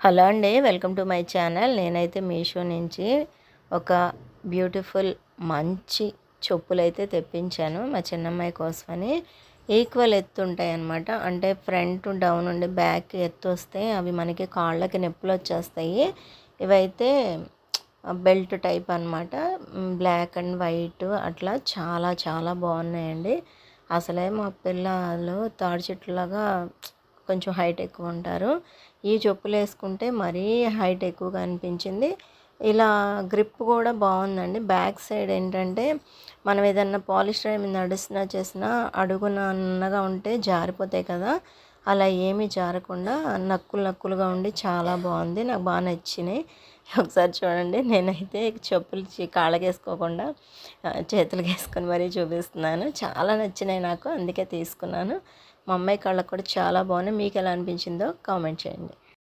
Hello అండి, welcome to my channel. నేనైతే మీషో నుంచి ఒక బ్యూటిఫుల్ మంచి చెప్పులైతే తెప్పించాను మా చిన్నమ్మాయి కోసమని. ఈక్వల్ ఎత్తు ఉంటాయి అన్నమాట. అంటే ఫ్రంట్ డౌన్ ఉండి బ్యాక్ ఎత్తు వస్తే అవి మనకి కాళ్ళకి నొప్పులు వచ్చేస్తాయి. ఇవైతే బెల్ట్ టైప్ అనమాట. బ్లాక్ అండ్ వైట్ అట్లా చాలా చాలా బాగున్నాయండి. అసలే మా పిల్లలు తాడి చెట్టులాగా కొంచెం హైట్ ఎక్కువ ఉంటారు. ఈ చెప్పులు వేసుకుంటే మరీ హైట్ ఎక్కువగా అనిపించింది. ఇలా గ్రిప్ కూడా బాగుందండి. బ్యాక్ సైడ్ ఏంటంటే మనం ఏదన్నా పాలిస్టర్ మీద నడుస్తున్నా చేసినా అడుగున అన్నగా ఉంటే జారిపోతాయి కదా, అలా ఏమీ జారకుండా నక్కులు నక్కులుగా ఉండి చాలా బాగుంది. నాకు బాగా నచ్చినాయి. ఒకసారి చూడండి, నేనైతే చెప్పులు కాళ్ళకి వేసుకోకుండా చేతులకి వేసుకొని మరీ చూపిస్తున్నాను. చాలా నచ్చినాయి నాకు, అందుకే తీసుకున్నాను. మా అమ్మాయి కళ్ళకు కూడా చాలా బాగున్నాయి. మీకు ఎలా అనిపించిందో కామెంట్ చేయండి.